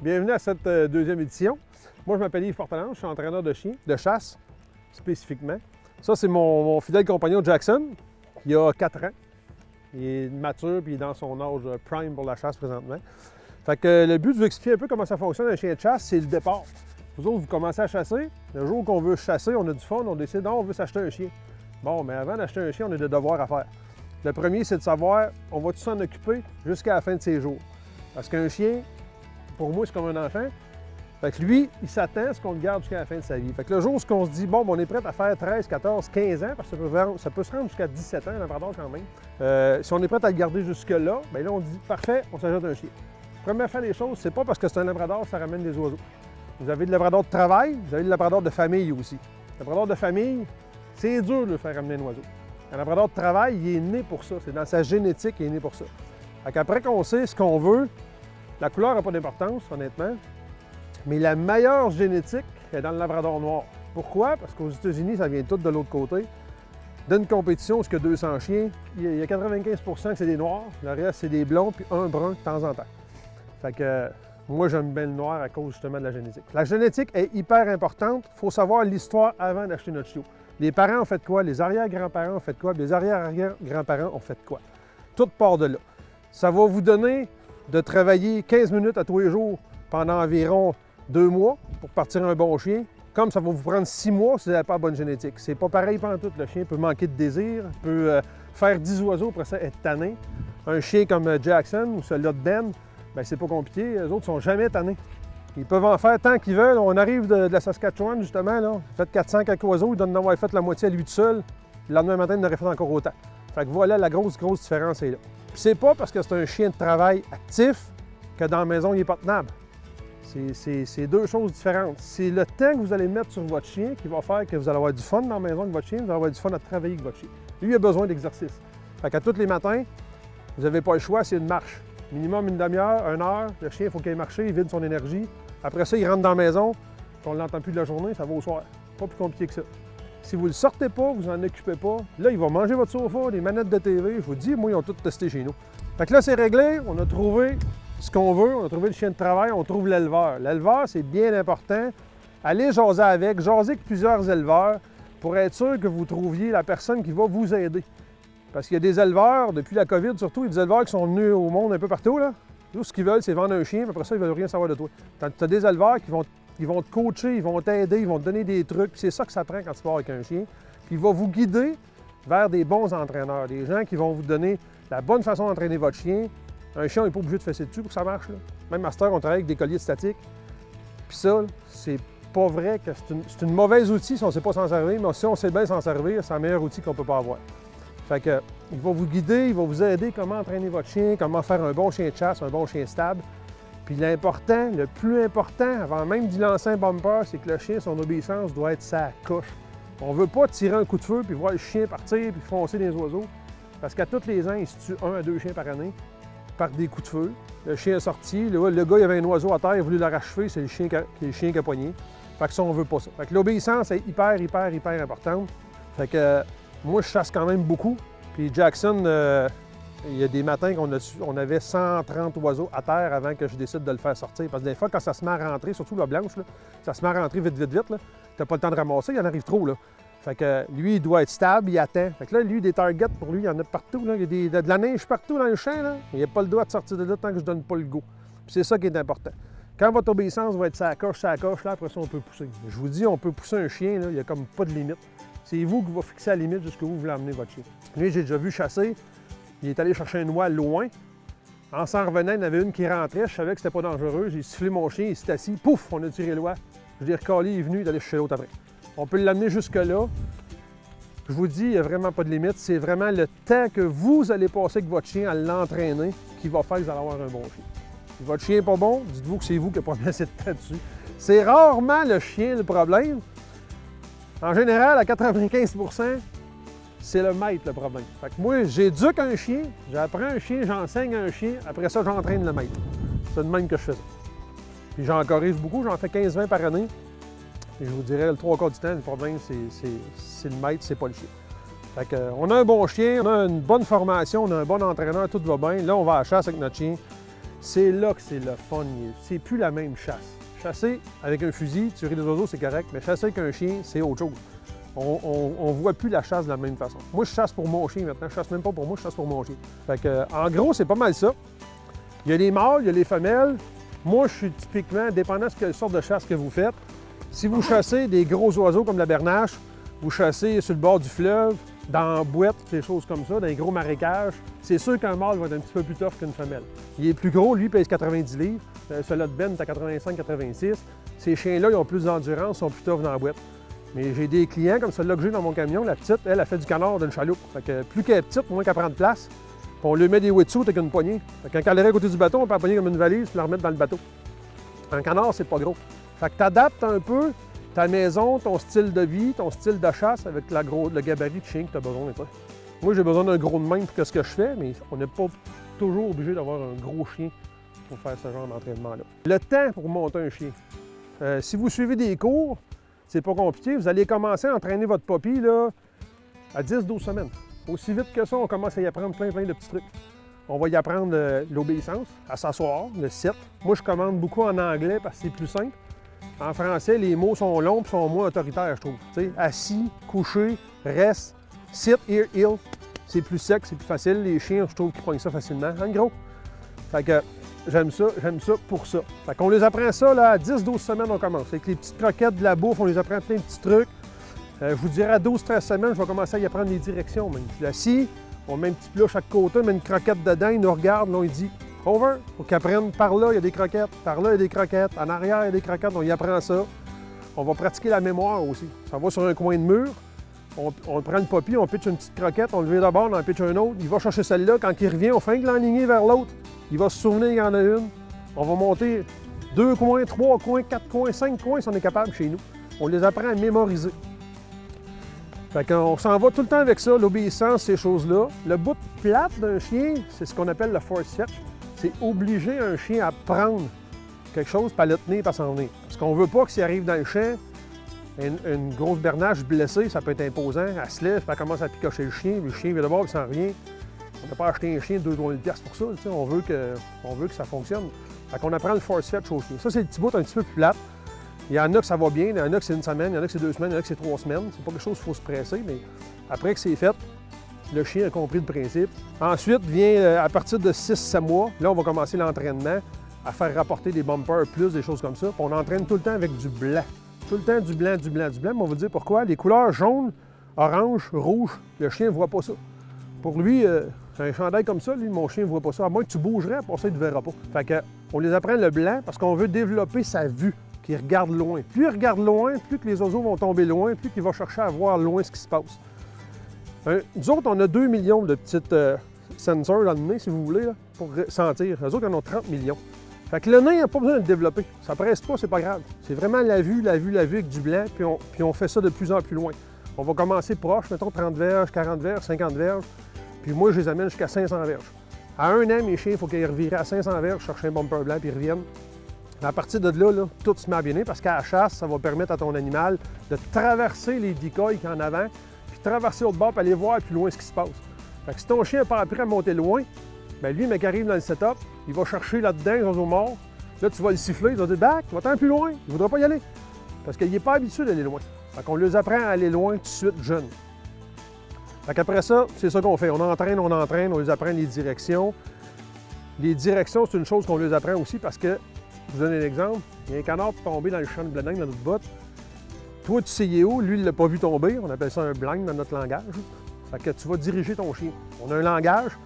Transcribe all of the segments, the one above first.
Bienvenue à cette deuxième édition. Moi, je m'appelle Yves Portalange, je suis entraîneur de chiens, de chasse spécifiquement. Ça, c'est mon fidèle compagnon Jackson, qui a 4 ans. Il est mature puis il est dans son âge prime pour la chasse présentement. Fait que le but de vous expliquer un peu comment ça fonctionne un chien de chasse, c'est le départ. Vous autres, vous commencez à chasser. Le jour qu'on veut chasser, on a du fun, on décide, non, on veut s'acheter un chien. Bon, mais avant d'acheter un chien, on a des devoirs à faire. Le premier, c'est de savoir, on va tous s'en occuper jusqu'à la fin de ses jours. Parce qu'un chien, pour moi, c'est comme un enfant. Fait que lui, il s'attend à ce qu'on le garde jusqu'à la fin de sa vie. Fait que le jour où on se dit, bon, on est prêt à faire 13, 14, 15 ans, parce que ça peut se rendre jusqu'à 17 ans, un labrador quand même. Si on est prêt à le garder jusque-là, bien là, on dit, parfait, on s'achète un chien. Première fois des choses, c'est pas parce que c'est un labrador ça ramène des oiseaux. Vous avez le labrador de travail, vous avez le labrador de famille aussi. Le labrador de famille, c'est dur de le faire ramener un oiseau. Un labrador de travail, il est né pour ça. C'est dans sa génétique, il est né pour ça. Fait qu'après qu'on sait ce qu'on veut, la couleur n'a pas d'importance, honnêtement. Mais la meilleure génétique est dans le labrador noir. Pourquoi? Parce qu'aux États-Unis, ça vient tout de l'autre côté. D'une compétition où il y a 200 chiens, il y a 95 que c'est des noirs, le reste, c'est des blonds, puis un brun de temps en temps. Fait que moi, j'aime bien le noir à cause justement de la génétique. La génétique est hyper importante. Il faut savoir l'histoire avant d'acheter notre chiot. Les parents ont fait quoi? Les arrière-grands-parents ont fait quoi? Les arrière-arrière-grands-parents ont fait quoi? Tout part de là. Ça va vous donner de travailler 15 minutes à tous les jours pendant environ 2 mois pour partir un bon chien, comme ça va vous prendre 6 mois si vous n'avez pas la bonne génétique. C'est pas pareil pantoute. Le chien peut manquer de désir, peut faire 10 oiseaux après ça être tanné. Un chien comme Jackson ou celui-là de Ben, bien, c'est pas compliqué. Les autres sont jamais tannés. Ils peuvent en faire tant qu'ils veulent. On arrive de la Saskatchewan, justement, là. Fait 400 quelques oiseaux, ils donnent d'avoir fait la moitié à lui tout seul. Le lendemain matin, il en aurait fait encore autant. Fait que voilà, la grosse différence est là. Puis c'est pas parce que c'est un chien de travail actif que dans la maison, il n'est pas tenable. C'est deux choses différentes. C'est le temps que vous allez mettre sur votre chien qui va faire que vous allez avoir du fun dans la maison avec votre chien, vous allez avoir du fun à travailler avec votre chien. Lui, il a besoin d'exercice. Fait qu'à tous les matins, vous n'avez pas le choix, c'est une marche. Minimum une demi-heure, 1 heure, le chien, il faut qu'il aille marcher, il vide son énergie. Après ça, il rentre dans la maison, puis on ne l'entend plus de la journée, ça va au soir. Pas plus compliqué que ça. Si vous ne le sortez pas, vous n'en occupez pas, là, il va manger votre sofa, les manettes de TV, je vous dis, moi, ils ont tout testé chez nous. Fait que là, c'est réglé, on a trouvé ce qu'on veut, on a trouvé le chien de travail, on trouve l'éleveur. L'éleveur, c'est bien important. Allez jaser avec plusieurs éleveurs pour être sûr que vous trouviez la personne qui va vous aider. Parce qu'il y a des éleveurs, depuis la COVID surtout, il y a des éleveurs qui sont venus au monde un peu partout, là. Tout ce qu'ils veulent, c'est vendre un chien, puis après ça, ils ne veulent rien savoir de toi. Tu as des éleveurs qui vont te coacher, ils vont t'aider, ils vont te donner des trucs, puis c'est ça que ça prend quand tu pars avec un chien. Puis il va vous guider vers des bons entraîneurs, des gens qui vont vous donner la bonne façon d'entraîner votre chien. Un chien, on n'est pas obligé de fesser dessus pour que ça marche, là. Même Master, on travaille avec des colliers statiques. Puis ça, c'est pas vrai que c'est une mauvaise outil si on ne sait pas s'en servir, mais si on sait bien s'en servir, c'est le meilleur outil qu'on peut pas avoir. Fait que, il va vous guider, il va vous aider comment entraîner votre chien, comment faire un bon chien de chasse, un bon chien stable. Puis l'important, le plus important, avant même d'y lancer un bumper, c'est que le chien, son obéissance doit être sa coche. On ne veut pas tirer un coup de feu puis voir le chien partir puis foncer des oiseaux. Parce qu'à tous les ans, il se tue 1 à 2 chiens par année par des coups de feu. Le chien est sorti, le gars, il avait un oiseau à terre, il a voulu l'arracher, c'est le chien qui a poigné. Fait que ça, on veut pas ça. Fait que l'obéissance est hyper importante. Fait que moi, je chasse quand même beaucoup. Puis Jackson, il y a des matins qu'on avait 130 oiseaux à terre avant que je décide de le faire sortir. Parce que des fois, quand ça se met à rentrer, surtout la blanche, là, ça se met à rentrer vite, là, t'as pas le temps de ramasser, il en arrive trop, là. Fait que lui, il doit être stable, il attend. Fait que là, lui, des targets, pour lui, il y en a partout, là. Il y a de la neige partout dans le champ, là. Il n'a pas le droit de sortir de là tant que je donne pas le go. Puis c'est ça qui est important. Quand votre obéissance va être sa coche, là, après ça, on peut pousser. Je vous dis, on peut pousser un chien, là, il n'y a comme pas de limite. C'est vous qui va fixer la limite jusqu'où vous voulez emmener votre chien. Lui, j'ai déjà vu chasser. Il est allé chercher une oie loin. En s'en revenant, il y en avait une qui rentrait. Je savais que c'était pas dangereux. J'ai sifflé mon chien, il s'est assis. Pouf, on a tiré l'oie. Je l'ai recalé, il est venu, il est allé chercher l'autre après. On peut l'amener jusque-là. Je vous dis, il n'y a vraiment pas de limite. C'est vraiment le temps que vous allez passer avec votre chien à l'entraîner qui va faire que vous allez avoir un bon chien. Si votre chien n'est pas bon, dites-vous que c'est vous qui n'avez pas mis assez de temps dessus. C'est rarement le chien le problème. En général, à 95 %, c'est le maître le problème. Fait que moi, j'éduque un chien, j'apprends un chien, j'enseigne un chien, après ça, j'entraîne le maître. C'est de même que je fais ça. Puis j'en corrige beaucoup, j'en fais 15-20 par année. Et je vous dirais, le 3/4 du temps, le problème, c'est le maître, c'est pas le chien. Fait que, on a un bon chien, on a une bonne formation, on a un bon entraîneur, tout va bien. Là, on va à la chasse avec notre chien. c'est là que c'est le fun. C'est plus la même chasse. Chasser avec un fusil, tirer des oiseaux, c'est correct, mais chasser avec un chien, c'est autre chose. On voit plus la chasse de la même façon. Moi, je chasse pour mon chien maintenant. Je chasse même pas pour moi, je chasse pour mon chien. Fait que, en gros, c'est pas mal ça. Il y a les mâles, il y a les femelles. Moi, je suis typiquement, dépendant de quelle sorte de chasse que vous faites, si vous chassez des gros oiseaux comme la bernache, vous chassez sur le bord du fleuve, dans la boîte, des choses comme ça, dans les gros marécages, c'est sûr qu'un mâle va être un petit peu plus tough qu'une femelle. Il est plus gros, lui, pèse 90 livres. Celui-là de Ben est à 85-86. Ces chiens-là, ils ont plus d'endurance, sont plus tough dans la boîte. Mais j'ai des clients comme celle-là que j'ai dans mon camion. La petite, elle a fait du canard d'une chaloupe. Fait que plus qu'elle est petite, moins qu'elle prend de place. Puis on lui met des wetsuits avec une poignée. Fait que quand elle est à côté du bateau, on peut la poigner comme une valise puis la remettre dans le bateau. Un canard, c'est pas gros. Fait que tu adaptes un peu ta maison, ton style de vie, ton style de chasse avec le gabarit de chien que tu as besoin. Toi. Moi, j'ai besoin d'un gros de même pour ce que je fais, mais on n'est pas toujours obligé d'avoir un gros chien pour faire ce genre d'entraînement-là. Le temps pour monter un chien. Si vous suivez des cours, c'est pas compliqué. Vous allez commencer à entraîner votre puppy là, à 10-12 semaines. Aussi vite que ça, on commence à y apprendre plein de petits trucs. On va y apprendre l'obéissance, à s'asseoir, le sit. Moi, je commande beaucoup en anglais parce que c'est plus simple. En français, les mots sont longs et sont moins autoritaires, je trouve. T'sais, assis, couché, reste, sit, here, heel. C'est plus sec, c'est plus facile. Les chiens, je trouve qu'ils prennent ça facilement. En gros. Fait que j'aime ça pour ça. Fait qu'on les apprend ça, là, à 10-12 semaines, on commence. Avec les petites croquettes de la bouffe, on les apprend plein de petits trucs. Je vous dirais à 12-13 semaines, je vais commencer à y apprendre les directions. Même. Je suis assis, on met un petit plat à chaque côté, on met une croquette dedans, il nous regarde, là, on lui dit « Over ». Il faut qu'ils apprennent par là, il y a des croquettes, par là, il y a des croquettes, en arrière, il y a des croquettes, on y apprend ça. On va pratiquer la mémoire aussi. Ça va sur un coin de mur, on prend le puppy, on pitche une petite croquette, on le vire d'abord, on en pitche un autre, il va chercher celle-là, quand il revient, on fait un l'enligner vers l'autre, il va se souvenir qu'il y en a une. On va monter 2 coins, 3 coins, 4 coins, 5 coins si on est capable chez nous. On les apprend à mémoriser. Fait qu'on s'en va tout le temps avec ça, l'obéissance, ces choses-là. Le bout de plate d'un chien, c'est ce qu'on appelle le force fetch. C'est obliger un chien à prendre quelque chose, pas le tenir, pas s'en venir. Parce qu'on veut pas que s'il arrive dans le champ, une grosse bernache blessée, ça peut être imposant. Elle se lève, elle commence à picocher le chien, puis le chien vient d'abord, puis s'en revient. On ne peut pas acheter un chien de 2-3 000 $ pour ça. On veut que ça fonctionne. Fait qu'on apprend le force fetch au chien. Ça, c'est le petit bout un petit peu plus plate. Il y en a que ça va bien, il y en a que c'est une semaine, il y en a que c'est 2 semaines, il y en a que c'est 3 semaines. C'est pas quelque chose qu'il faut se presser, mais après que c'est fait, le chien a compris le principe. Ensuite, vient à partir de 6-7 mois, là, on va commencer l'entraînement à faire rapporter des bumpers plus, des choses comme ça. Puis on entraîne tout le temps avec du blanc. Tout le temps du blanc, du blanc, du blanc. Mais on va vous dire pourquoi. Les couleurs jaune, orange, rouge, le chien ne voit pas ça. Pour lui, un chandail comme ça, lui, mon chien ne voit pas ça. À moins que tu bougerais, pour ça, il ne te verra pas. Fait que, on les apprend le blanc parce qu'on veut développer sa vue. Qu'il regarde loin. Plus il regarde loin, plus que les oiseaux vont tomber loin, plus qu'il va chercher à voir loin ce qui se passe. Nous autres, on a 2 millions de petites sensors dans le nez, si vous voulez, là, pour sentir. Eux autres, ils en ont 30 millions. Fait que le nez n'a pas besoin de le développer. Ça presse pas, c'est pas grave. C'est vraiment la vue avec du blanc, puis on fait ça de plus en plus loin. On va commencer proche, mettons 30 verges, 40 verges, 50 verges, puis moi, je les amène jusqu'à 500 verges. À 1 an, mes chiens, il faut qu'ils revirent à 500 verges, chercher un bumper blanc, puis ils reviennent. À partir de là, tout se met à bien parce qu'à la chasse, ça va permettre à ton animal de traverser les decoys qu'il y a en avant, puis traverser l'autre bord, puis aller voir plus loin ce qui se passe. Fait que si ton chien n'a pas appris à monter loin, bien lui, mec, arrive dans le setup, il va chercher là-dedans les oiseaux morts. Là, tu vas le siffler, il va dire « Back, va-t'en plus loin ». Il ne voudra pas y aller parce qu'il n'est pas habitué d'aller loin. Fait qu'on les apprend à aller loin tout de suite jeune. Fait qu'après ça, c'est ça qu'on fait. On entraîne, on les apprend les directions. Les directions, c'est une chose qu'on les apprend aussi parce que je vous donne un exemple. Il y a un canard tombé dans le champ de bledin dans notre botte. Toi, tu sais il est où, lui, il ne l'a pas vu tomber. On appelle ça un blind dans notre langage. Fait que tu vas diriger ton chien. On a un langage,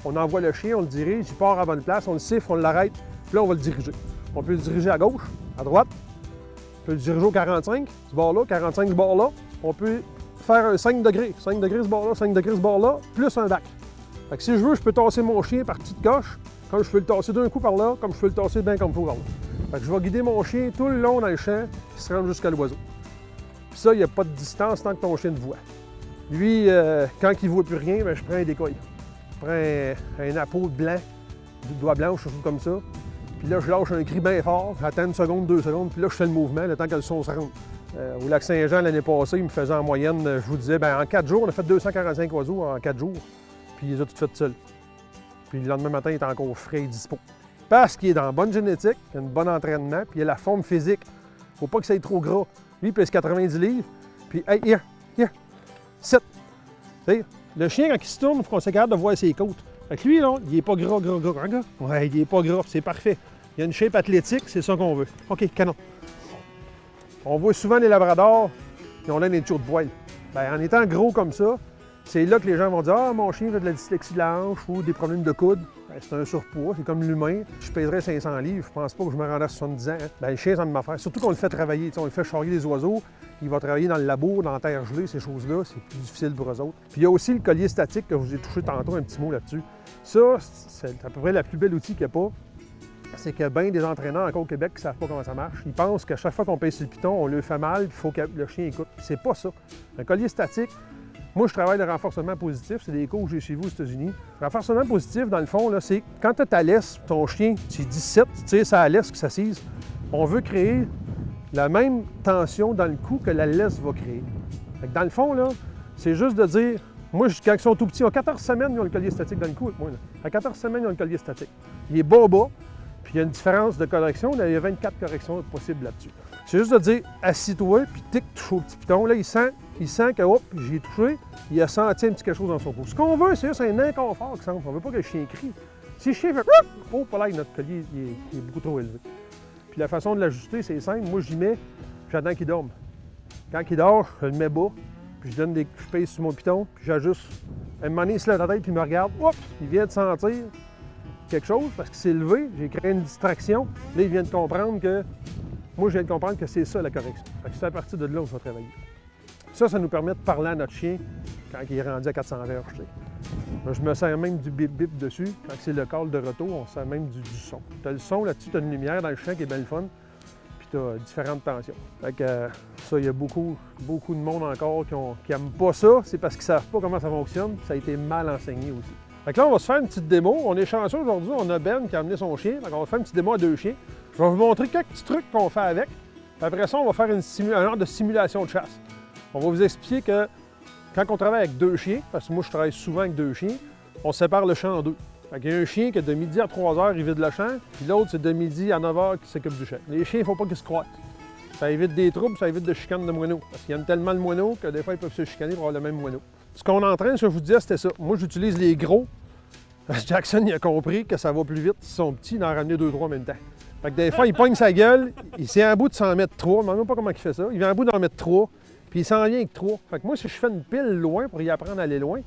on envoie le chien, on le dirige, il part à bonne place, on le siffle, on l'arrête, puis là, on va le diriger. On peut le diriger à gauche, à droite. On peut le diriger au 45, ce bord-là, 45 ce bord-là. On peut faire un 5 degrés. 5 degrés ce bord-là, 5 degrés ce bord-là, plus un bac. Fait que si je veux, je peux tasser mon chien par petite coche. Comme je peux le tasser d'un coup par là, comme je peux le tasser bien comme il faut par là. Fait que je vais guider mon chien tout le long dans le champ, qui se rend jusqu'à l'oiseau. Puis ça, il n'y a pas de distance tant que ton chien te voit. Lui, quand il ne voit plus rien, bien, je prends un décoil. Je prends un appôt blanc, du doigt blanc, quelque chose comme ça. Puis là, je lâche un cri bien fort, j'attends 1 seconde, 2 secondes, puis là, je fais le mouvement, le temps que le son se rende. Au lac Saint-Jean, l'année passée, il me faisait en moyenne, je vous disais, bien, en 4 jours, on a fait 245 oiseaux en 4 jours. Puis il les a toutes faites seuls. Puis le lendemain matin, il est encore frais et dispo. Parce qu'il est dans la bonne génétique, il a un bon entraînement, puis il a la forme physique. Faut pas que ça aille trop gras. Lui, il pèse 90 livres, puis hey, here, sit. T'sais, le chien, quand il se tourne, il faut qu'on soit capable de voir ses côtes. Fait que lui, là, il est pas gras. Ouais, il est pas gras, c'est parfait. Il a une shape athlétique, c'est ça qu'on veut. OK, canon. On voit souvent les labradors, ils ont l'air des tuyaux de poil. Bien, en étant gros comme ça, c'est là que les gens vont dire « Ah, mon chien a de la dyslexie de la hanche ou des problèmes de coude. » Ben, c'est un surpoids, c'est comme l'humain. Je pèserais 500 livres, je pense pas que je me rendrais à 70 ans. Hein. Ben, le chien, ça me faire. Surtout qu'on le fait travailler. On le fait charrier des oiseaux, il va travailler dans le labour, dans la terre gelée, ces choses-là, c'est plus difficile pour eux autres. Puis il y a aussi le collier statique que je vous ai touché tantôt, un petit mot là-dessus. Ça, c'est à peu près la plus belle outil qu'il n'y a pas. C'est que bien des entraîneurs encore au Québec qui ne savent pas comment ça marche. Ils pensent qu'à chaque fois qu'on pèse sur le piton, on le fait mal, il faut que le chien écoute. C'est pas ça. Un collier statique, moi je travaille le renforcement positif, c'est des cours que j'ai chez vous aux États-Unis. Le renforcement positif, dans le fond, là, c'est quand tu as ta laisse, ton chien, tu 17, tu tires sa laisse qui s'assise, on veut créer la même tension dans le cou que la laisse va créer. Fait que dans le fond, là, c'est juste de dire, moi, quand ils sont tout petits, à 14 semaines, ils ont le collier statique dans le cou avec moi. Là. À 14 semaines, ils ont le collier statique. Il est bas, puis il y a une différence de correction. Là, il y a 24 corrections possibles là-dessus. C'est juste de dire, assis-toi, puis tic, touche au petit piton. Là, il sent que, hop, j'ai touché, il a senti un petit quelque chose dans son cou. Ce qu'on veut, c'est juste un inconfort qui semble. On ne veut pas que le chien crie. Si le chien fait, oh, pas là, notre collier, il est beaucoup trop élevé. Puis la façon de l'ajuster, c'est simple. Moi, j'y mets, j'attends qu'il dorme. Quand il dort, je le mets bas, puis je pèse sur mon piton, puis j'ajuste. À un moment donné, il se lève la tête, puis il me regarde. Oups, il vient de sentir quelque chose parce qu'il s'est levé, j'ai créé une distraction. Là, il vient de comprendre que... Moi, je viens de comprendre que c'est ça la correction. Fait que c'est à partir de là où je vais travailler. Ça nous permet de parler à notre chien quand il est rendu à 400 verges. Je me sers même du bip-bip dessus. Quand c'est le call de retour, on sert même du son. Tu as le son là-dessus, tu as une lumière dans le champ qui est bien fun, puis tu as différentes tensions. Fait que ça, il y a beaucoup de monde encore qui n'aiment pas ça. C'est parce qu'ils ne savent pas comment ça fonctionne. Ça a été mal enseigné aussi. Fait que là, on va se faire une petite démo. On est chanceux aujourd'hui, on a Ben qui a amené son chien. Donc on va faire une petite démo à 2 chiens. Je vais vous montrer quelques petits trucs qu'on fait avec. Puis après ça, on va faire un genre de simulation de chasse. On va vous expliquer que quand on travaille avec 2 chiens, parce que moi je travaille souvent avec 2 chiens, on sépare le champ en 2. Fait qu'il y a un chien qui de midi à 3 h, il vide le champ, puis l'autre, c'est de midi à 9 h qui s'occupe du champ. Les chiens, il ne faut pas qu'ils se croisent. Ça évite des troubles, ça évite de chicanes de moineaux. Parce qu'il y en a tellement de moineaux que des fois, ils peuvent se chicaner pour avoir le même moineau. Ce qu'on entraîne, ce que je vous disais, c'était ça. Moi, j'utilise les gros. Parce que Jackson, il a compris que ça va plus vite s'ils sont petits, d'en ramener 2-3 en même temps. Fait que des fois, il pogne sa gueule, il s'est en bout de s'en mettre 3. Je ne sais même pas comment il fait ça. Il vient en bout d'en mettre 3, puis il s'en vient avec 3. Fait que moi, si je fais une pile loin pour y apprendre à aller loin,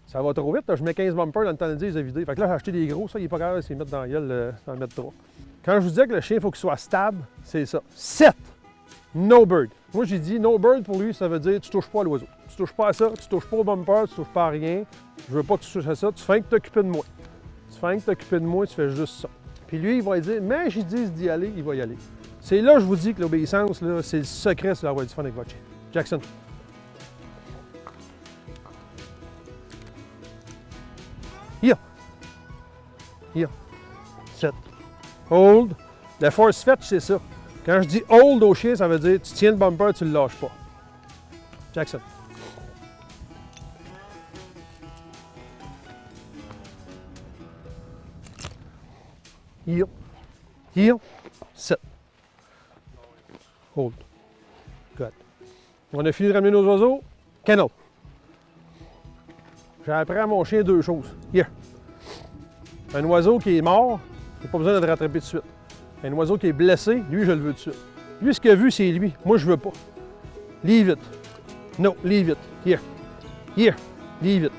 ça va trop vite. Là, je mets 15 bumpers dans le temps de dire, ils ont vidé. Fait que là, j'ai acheté des gros, ça, il n'est pas capable de s'y mettre dans la gueule, d'en mettre 3. Quand je vous disais que le chien, il faut qu'il soit stable, c'est ça. 7. No bird. Moi, j'ai dit no bird pour lui, ça veut dire tu touches pas à l'oiseau. Tu touches pas à ça, tu touches pas au bumper, tu touches pas à rien. Je veux pas que tu touches à ça, tu fais que t'occuper de moi. Tu fais que t'occuper de moi, tu fais juste ça. Puis lui, il va dire, mais j'y dis d'y aller, il va y aller. C'est là, je vous dis que l'obéissance, là, c'est le secret sur avoir du fun avec votre chien. Jackson. Here. Here. Set. Hold. Le force fetch, c'est ça. Quand je dis hold au chien, ça veut dire tu tiens le bumper, tu le lâches pas. Jackson. Heel. Heel. Set. Hold. Good. On a fini de ramener nos oiseaux. Kennel. J'ai appris à mon chien 2 choses. Here. Un oiseau qui est mort, il n'y a pas besoin de le rattraper tout de suite. Un oiseau qui est blessé, lui, je le veux tout de suite. Lui, ce qu'il a vu, c'est lui. Moi, je veux pas. Leave it. No, leave it. Here. Here. Leave it.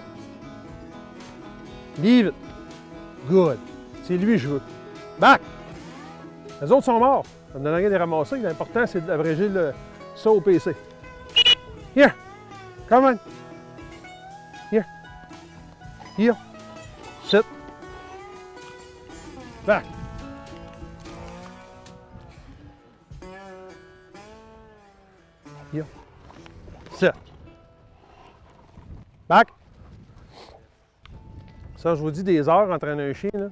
Leave it. Good. C'est lui, je veux. Back! Les autres sont morts. Ça ne donne rien de les ramasser. L'important, c'est d'abréger ça au PC. Here. Come on. Here. Here. Sit. Back. Here. Sit. Back. Ça, je vous dis des heures entraîner un chien, là.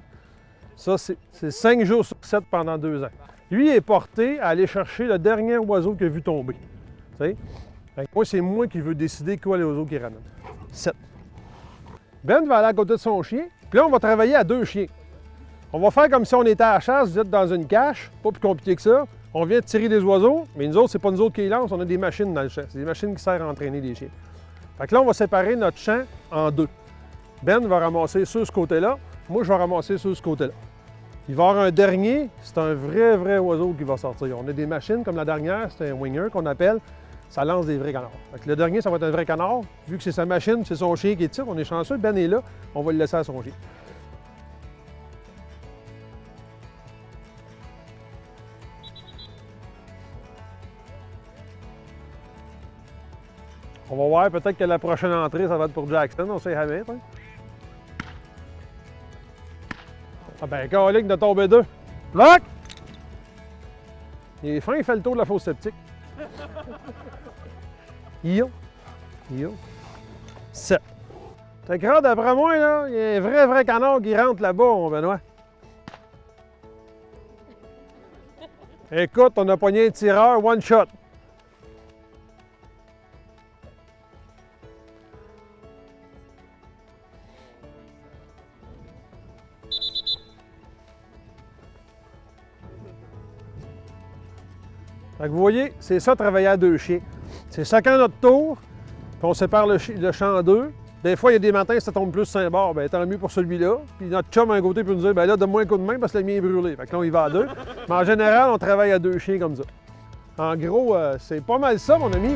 Ça, c'est 5 jours sur 7 pendant 2 ans. Lui est porté à aller chercher le dernier oiseau qu'il a vu tomber. Tu sais? Moi, c'est moi qui veux décider quoi l'oiseau qu'il ramène. 7. Ben va aller à côté de son chien, puis là, on va travailler à 2 chiens. On va faire comme si on était à la chasse, vous êtes dans une cache, pas plus compliqué que ça. On vient de tirer des oiseaux, mais nous autres, c'est pas nous autres qui les lancent, on a des machines dans le champ. C'est des machines qui servent à entraîner les chiens. Fait que là, on va séparer notre champ en deux. Ben va ramasser sur ce côté-là, moi je vais ramasser sur ce côté-là. Il va y avoir un dernier, c'est un vrai oiseau qui va sortir. On a des machines comme la dernière, c'est un winger qu'on appelle, ça lance des vrais canards. Fait que le dernier, ça va être un vrai canard. Vu que c'est sa machine, c'est son chien qui tire, on est chanceux, Ben est là, on va le laisser à son chien. On va voir, peut-être que la prochaine entrée, ça va être pour Jackson, on sait jamais. Hein? Ah ben, calique de tomber deux. Lock! Il est fin, il fait le tour de la fosse septique. Yo! 7. Fait que là, d'après moi, là, il y a un vrai canard qui rentre là-bas, mon Benoît. Écoute, on a pogné un tireur, one shot. Fait que vous voyez, c'est ça, travailler à deux chiens. C'est chacun notre tour, puis on sépare le champ en deux. Des fois, il y a des matins, ça tombe plus sur un bord, bien tant mieux pour celui-là. Puis notre chum à un côté peut nous dire, bien là, donne-moi un coup de main parce que le mien est brûlé. Fait que là, on y va à deux. Mais en général, on travaille à deux chiens comme ça. En gros, c'est pas mal ça, mon ami.